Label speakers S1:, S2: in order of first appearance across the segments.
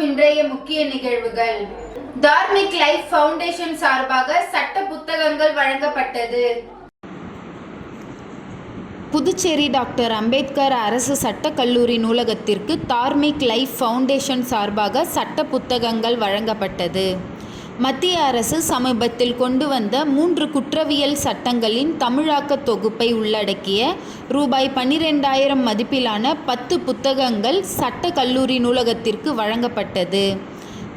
S1: வணக்கம். இன்றைய முக்கிய நிகழ்வுகள். தார்மிக் லைஃப் ஃபவுண்டேஷன் சார்பாக சட்ட புத்தகங்கள் வழங்கப்பட்டது.
S2: புதுச்சேரி டாக்டர் அம்பேத்கர் அரசு சட்டக் கல்லூரி நூலகத்திற்கு தார்மிக் லைஃப் ஃபவுண்டேஷன் சார்பாக சட்ட புத்தகங்கள் வழங்கப்பட்டது. மத்திய அரசு சமீபத்தில் கொண்டு வந்த 3 குற்றவியல் சட்டங்களின் தமிழாக்க தொகுப்பை உள்ளடக்கிய ரூபாய் 12,000 மதிப்பிலான 10 புத்தகங்கள் சட்ட கல்லூரி நூலகத்திற்கு வழங்கப்பட்டது.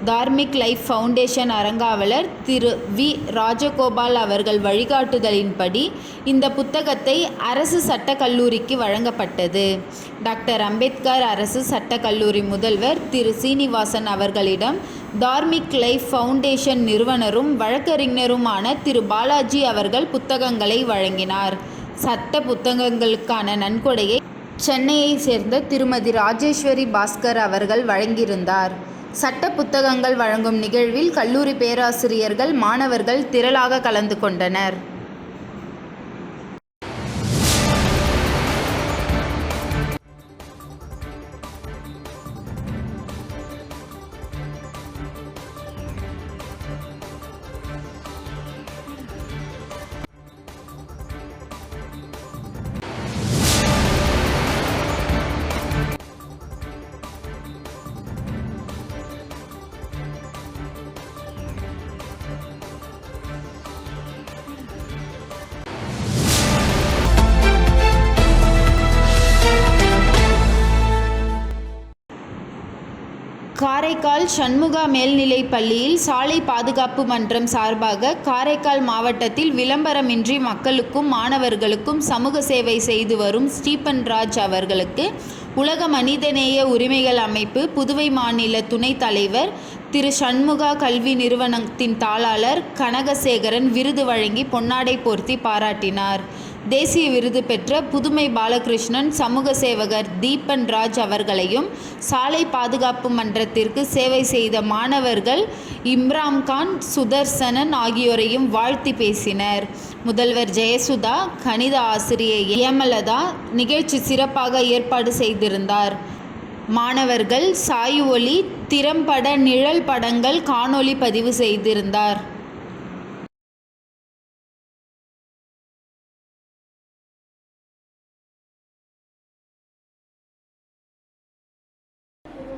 S2: தார்மிக் லைஃப் ஃபவுண்டேஷன் அறங்காவலர் திரு வி. ராஜகோபால் அவர்கள் வழிகாட்டுதலின்படி இந்த புத்தகத்தை அரசு சட்டக் கல்லூரிக்கு வழங்கப்பட்டது. டாக்டர் அம்பேத்கர் அரசு சட்டக் கல்லூரி முதல்வர் திரு சீனிவாசன் அவர்களிடம் தார்மிக் லைஃப் ஃபவுண்டேஷன் நிறுவனரும் வழக்கறிஞருமான திரு பாலாஜி அவர்கள் புத்தகங்களை வழங்கினார். சட்ட புத்தகங்களுக்கான நன்கொடையை சென்னையை சேர்ந்த திருமதி ராஜேஸ்வரி பாஸ்கர் அவர்கள் வழங்கியிருந்தார். சட்ட புத்தகங்கள் வழங்கும் நிகழ்வில் கல்லூரி பேராசிரியர்கள், மாணவர்கள் திரளாக கலந்து கொண்டனர். காரைக்கால் சண்முகா மேல்நிலைப் பள்ளியில் சாலை பாதுகாப்பு மன்றம் சார்பாக காரைக்கால் மாவட்டத்தில் விளம்பரமின்றி மக்களுக்கும் மாணவர்களுக்கும் சமூக சேவை செய்து வரும் ஸ்டீபன் ராஜ் அவர்களுக்கு உலக மனிதநேய உரிமைகள் அமைப்பு புதுவை மாநில துணைத் தலைவர் திரு சண்முகா கல்வி நிறுவனத்தின் தாளாளர் கனகசேகரன் விருது வழங்கி பொன்னாடை போர்த்தி பாராட்டினார். தேசிய விருது பெற்ற புதுமை பாலகிருஷ்ணன், சமூக சேவகர் தீபன் ராஜ் அவர்களையும், சாலை பாதுகாப்பு மன்றத்திற்கு சேவை செய்த மாணவர்கள் இம்ரான்கான், சுதர்சனன் ஆகியோரையும் வாழ்த்தி பேசினர். முதல்வர் ஜெயசுதா, கணித ஆசிரியை ஏமலதா நிகழ்ச்சி சிறப்பாக ஏற்பாடு செய்திருந்தார். மாணவர்கள் சாய் ஒளி, திறம்பட நிழல் படங்கள் காணொளி பதிவு செய்திருந்தார்.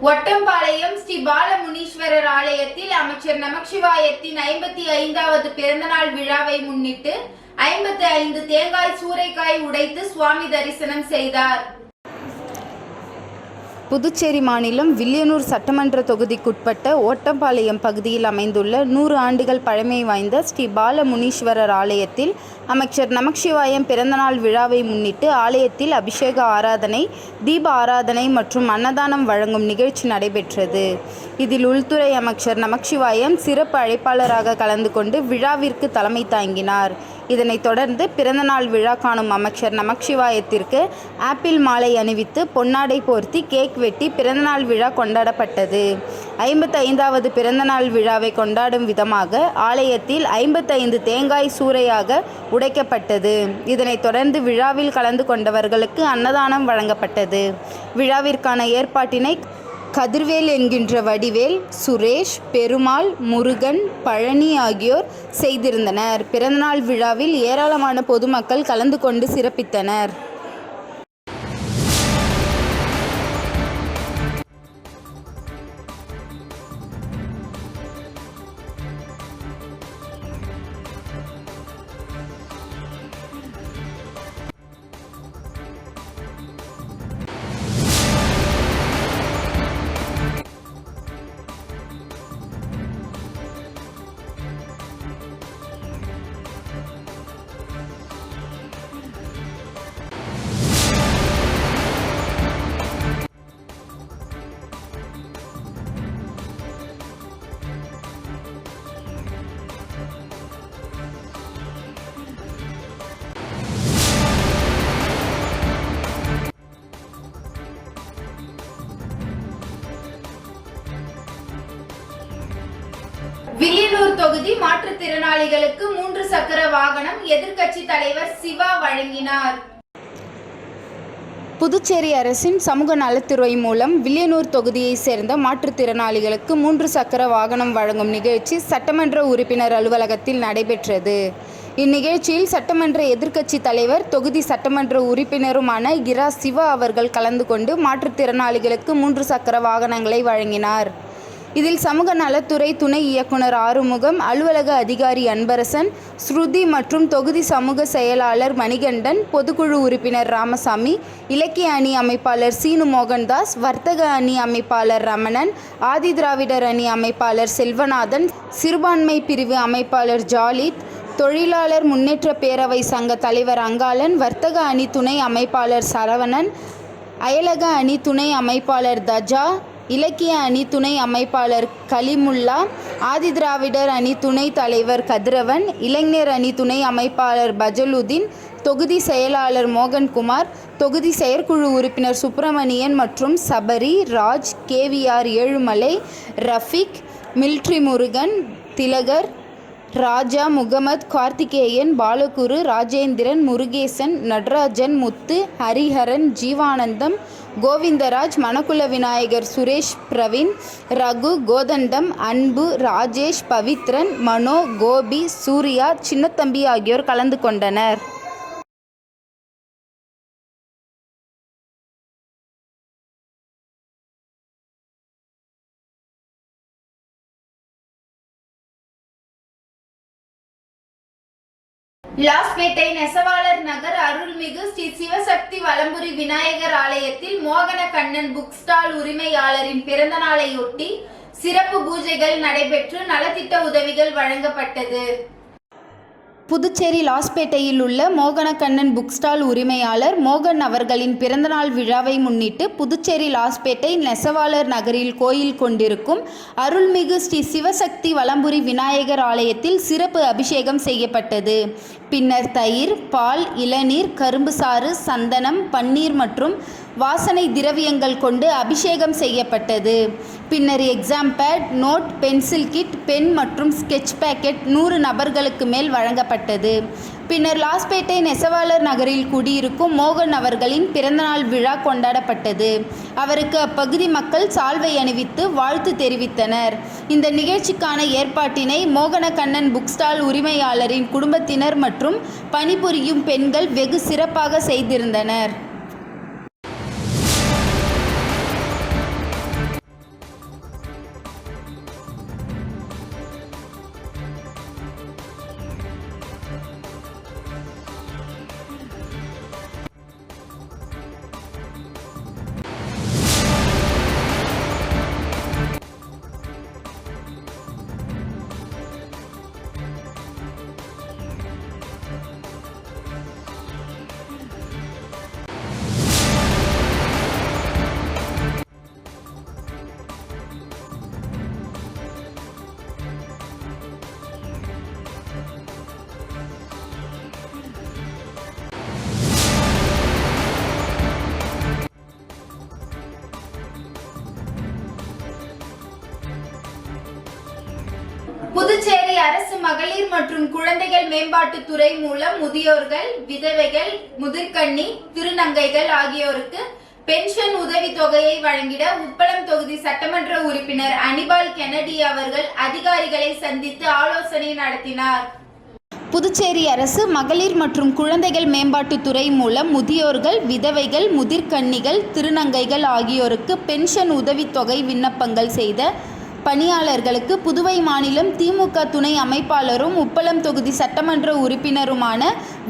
S1: ஒட்டம்பாளையம் ஸ்ரீ பாலமுனீஸ்வரர் ஆலயத்தில் அமைச்சர் நமச்சிவாயத்தின் 55வது பிறந்தநாள் விழாவை முன்னிட்டு 55 தேங்காய் சூறைக்காய் உடைத்து சுவாமி தரிசனம் செய்தார்.
S2: புதுச்சேரி மாநிலம் வில்லியனூர் சட்டமன்ற தொகுதிக்குட்பட்ட ஓட்டம்பாளையம் பகுதியில் அமைந்துள்ள 100 ஆண்டுகள் பழமை வாய்ந்த ஸ்ரீ பாலமுனீஸ்வரர் ஆலயத்தில் அமைச்சர் நமச்சிவாயம் பிறந்தநாள் விழாவை முன்னிட்டு ஆலயத்தில் அபிஷேக ஆராதனை, தீப ஆராதனை மற்றும் அன்னதானம் வழங்கும் நிகழ்ச்சி நடைபெற்றது. இதில் உள்துறை அமைச்சர் நமச்சிவாயம் சிறப்பு அழைப்பாளராக கலந்து கொண்டு விழாவிற்கு தலைமை தாங்கினார். இதனைத் தொடர்ந்து பிறந்தநாள் விழா காணும் அமைச்சர் நமச்சிவாயத்திற்கு ஆப்பிள் மாலை அணிவித்து பொன்னாடை போர்த்தி கேக் வெட்டி பிறந்தநாள் விழா கொண்டாடப்பட்டது. 55வது பிறந்தநாள் விழாவை கொண்டாடும் விதமாக ஆலயத்தில் 55 தேங்காய் சூறையாக உடைக்கப்பட்டது. இதனைத் தொடர்ந்து விழாவில் கலந்து கொண்டவர்களுக்கு அன்னதானம் வழங்கப்பட்டது. விழாவிற்கான ஏற்பாட்டினை கதிர்வேல் என்கின்ற வடிவேல், சுரேஷ், பெருமாள், முருகன், பழனி ஆகியோர் செய்திருந்தனர். பிறந்தநாள் விழாவில் ஏராளமான பொதுமக்கள் கலந்து கொண்டு சிறப்பித்தனர்.
S1: வில்லியனூர் தொகுதி மாற்றுத்திறனாளிகளுக்கு 3 சக்கர வாகனம் எதிர்க்கட்சி தலைவர் சிவா வழங்கினார்.
S2: புதுச்சேரி அரசின் சமூக நலத்துறை மூலம் வில்லியனூர் தொகுதியைச் சேர்ந்த மாற்றுத்திறனாளிகளுக்கு 3 சக்கர வாகனம் வழங்கும் நிகழ்ச்சி சட்டமன்ற உறுப்பினர் அலுவலகத்தில் நடைபெற்றது. இந்நிகழ்ச்சியில் சட்டமன்ற எதிர்க்கட்சி தலைவர், தொகுதி சட்டமன்ற உறுப்பினருமான இரா சிவா அவர்கள் கலந்து கொண்டு மாற்றுத்திறனாளிகளுக்கு 3 சக்கர வாகனங்களை வழங்கினார். இதில் சமூக நலத்துறை துணை இயக்குனர் ஆறுமுகம், அலுவலக அதிகாரி அன்பரசன், ஸ்ருதி மற்றும் தொகுதி சமூக செயலாளர் மணிகண்டன், பொதுக்குழு உறுப்பினர் ராமசாமி, இலக்கிய அணி அமைப்பாளர் சீனு மோகன்தாஸ், வர்த்தக அணி அமைப்பாளர் ரமணன், ஆதிதிராவிடர் அணி அமைப்பாளர் செல்வநாதன், சிறுபான்மை பிரிவு அமைப்பாளர் ஜாலித், தொழிலாளர் முன்னேற்ற பேரவை சங்க தலைவர் அங்காளன், வர்த்தக அணி துணை அமைப்பாளர் சரவணன், அயலக அணி துணை அமைப்பாளர் தஜா, இலக்கிய அணி துணை அமைப்பாளர் கலிமுல்லா, ஆதிதிராவிடர் அணி துணை தலைவர் கதிரவன், இளைஞர் அணி துணை அமைப்பாளர் பஜலுதீன், தொகுதி செயலாளர் மோகன்குமார், தொகுதி செயற்குழு உறுப்பினர் சுப்பிரமணியன் மற்றும் சபரி, ராஜ், கேவிஆர் ஏழுமலை, ரஃபீக், மில்ட்ரி முருகன், திலகர், ராஜா, முகமது, கார்த்திகேயன், பாலகுரு, ராஜேந்திரன், முருகேசன், நடராஜன், முத்து, ஹரிஹரன், ஜீவானந்தம், கோவிந்தராஜ், மணக்குள விநாயகர், சுரேஷ், பிரவீன், ரகு, கோதண்டம், அன்பு, ராஜேஷ், பவித்ரன், மனோ, கோபி, சூர்யா, சின்னத்தம்பி ஆகியோர் கலந்து கொண்டனர்.
S1: லாஸ்பேட்டை நெசவாளர் நகர் அருள்மிகு ஸ்ரீ சிவசக்தி வலம்புரி விநாயகர் ஆலயத்தில் மோகன கண்ணன் புக் ஸ்டால் உரிமையாளரின் பிறந்த நாளையொட்டி சிறப்பு பூஜைகள் நடைபெற்று நலத்திட்ட உதவிகள் வழங்கப்பட்டது.
S2: புதுச்சேரி லாஸ்பேட்டையில் உள்ள மோகனக்கண்ணன் புக் ஸ்டால் உரிமையாளர் மோகன் அவர்களின் பிறந்தநாள் விழாவை முன்னிட்டு புதுச்சேரி லாஸ்பேட்டை நெசவாளர் நகரில் கோயில் கொண்டிருக்கும் அருள்மிகு ஸ்ரீ சிவசக்தி வலம்புரி விநாயகர் ஆலயத்தில் சிறப்பு அபிஷேகம் செய்யப்பட்டது. பின்னர் தயிர், பால், இளநீர், கரும்பு சாறு, சந்தனம், பன்னீர் மற்றும் வாசனை திரவியங்கள் கொண்டு அபிஷேகம் செய்யப்பட்டது. பின்னர் exam pad, note, pencil kit, pen மற்றும் ஸ்கெட்ச் பேக்கெட் 100 நபர்களுக்கு மேல் வழங்கப்பட்டது. பின்னர் லாஸ்பேட்டை நெசவாளர் நகரில் குடியிருக்கும் மோகன் அவர்களின் பிறந்தநாள் விழா கொண்டாடப்பட்டது. அவருக்கு அப்பகுதி மக்கள் சால்வை அணிவித்து வாழ்த்து தெரிவித்தனர். இந்த நிகழ்ச்சிக்கான ஏற்பாட்டினை மோகனக்கண்ணன் புக் ஸ்டால் உரிமையாளரின் குடும்பத்தினர் மற்றும் பணிபுரியும் பெண்கள் வெகு சிறப்பாக செய்திருந்தனர்.
S1: புதுச்சேரி அரசு மகளிர் மற்றும் குழந்தைகள் மேம்பாட்டுத் துறை மூலம் முதியோர்கள், விதவைகள், முதிர்கன்னி, திருநங்கைகள் ஆகியோருக்கு பென்ஷன் உதவித்தொகையை வழங்கிட உப்பளம் தொகுதி சட்டமன்ற உறுப்பினர் அனிபால் கென்னடி அவர்கள் அதிகாரிகளை சந்தித்து ஆலோசனை நடத்தினார்.
S2: புதுச்சேரி அரசு மகளிர் மற்றும் குழந்தைகள் மேம்பாட்டுத் துறை மூலம் முதியோர்கள், விதவைகள், முதிர்கன்னிகள், திருநங்கைகள் ஆகியோருக்கு பென்ஷன் உதவித்தொகை விண்ணப்பங்கள் செய்த பணியாளர்களுக்கு புதுவை மாநிலம் திமுக துணை அமைப்பாளரும் உப்பளம் தொகுதி சட்டமன்ற உறுப்பினருமான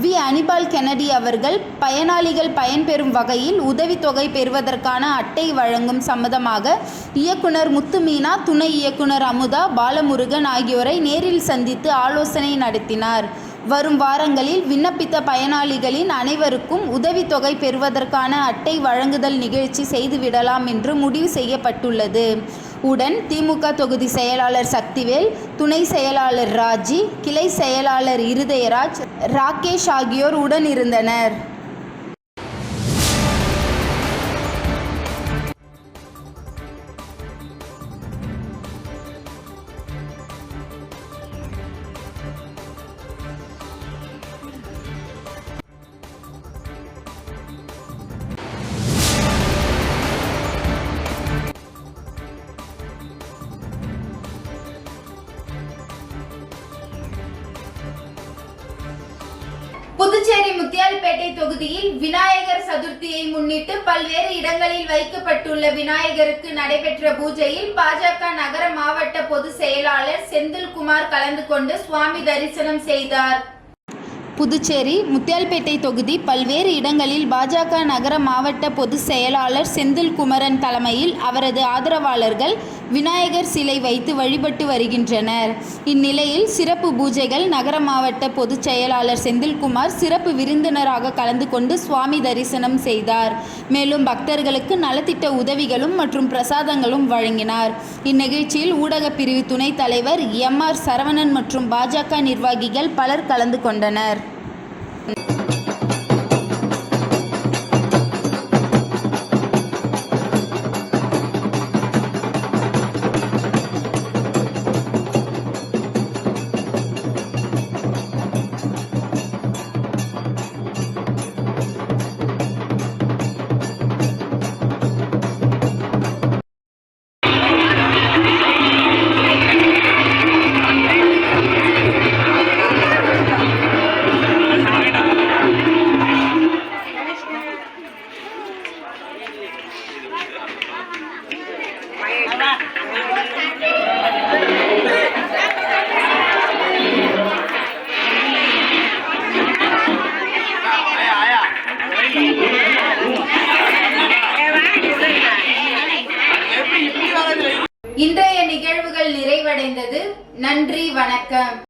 S2: வி. அனிபால் கென்னடி அவர்கள் பயனாளிகள் பயன்பெறும் வகையில் உதவித்தொகை பெறுவதற்கான அட்டை வழங்கும் சம்பந்தமாக இயக்குனர் முத்துமீனா, துணை இயக்குனர் அமுதா, பாலமுருகன் ஆகியோரை நேரில் சந்தித்து ஆலோசனை நடத்தினார். வரும் வாரங்களில் விண்ணப்பித்த பயனாளிகளின் அனைவருக்கும் உதவித்தொகை பெறுவதற்கான அட்டை வழங்குதல் நிகழ்ச்சி செய்துவிடலாம் என்று முடிவு செய்யப்பட்டுள்ளது. உடன் திமுக தொகுதி செயலாளர் சக்திவேல், துணை செயலாளர் ராஜி, கிளை செயலாளர் இருதயராஜ், ராகேஷ் ஆகியோர் உடன் இருந்தனர்.
S1: புதுச்சேரி முத்தியால்பேட்டை தொகுதியில் விநாயகர் சதுர்த்தியை முன்னிட்டு பல்வேறு இடங்களில் வைக்கப்பட்டுள்ள விநாயகருக்கு நடைபெற்ற பூஜையில் பாஜக நகர மாவட்ட பொதுச் செயலாளர் செந்தில்குமார் கலந்து கொண்டு சுவாமி தரிசனம் செய்தார்.
S2: புதுச்சேரி முத்தியால்பேட்டை தொகுதி பல்வேறு இடங்களில் பாஜக நகர மாவட்ட பொதுச் செயலாளர் செந்தில்குமரன் தலைமையில் அவரது ஆதரவாளர்கள் விநாயகர் சிலை வைத்து வழிபட்டு வருகின்றனர். இந்நிலையில் சிறப்பு பூஜைகள் நகர மாவட்ட பொதுச் செயலாளர் செந்தில்குமார் சிறப்பு விருந்தினராக கலந்து கொண்டு சுவாமி தரிசனம் செய்தார். மேலும் பக்தர்களுக்கு நலத்திட்ட உதவிகளும் மற்றும் பிரசாதங்களும் வழங்கினார். இந்நிகழ்ச்சியில் ஊடக பிரிவு துணைத் தலைவர் எம்.ஆர். சரவணன் மற்றும் பாஜக நிர்வாகிகள் பலர் கலந்து கொண்டனர்.
S1: இன்றைய நிகழ்வுகள் நிறைவடைந்தது. நன்றி, வணக்கம்.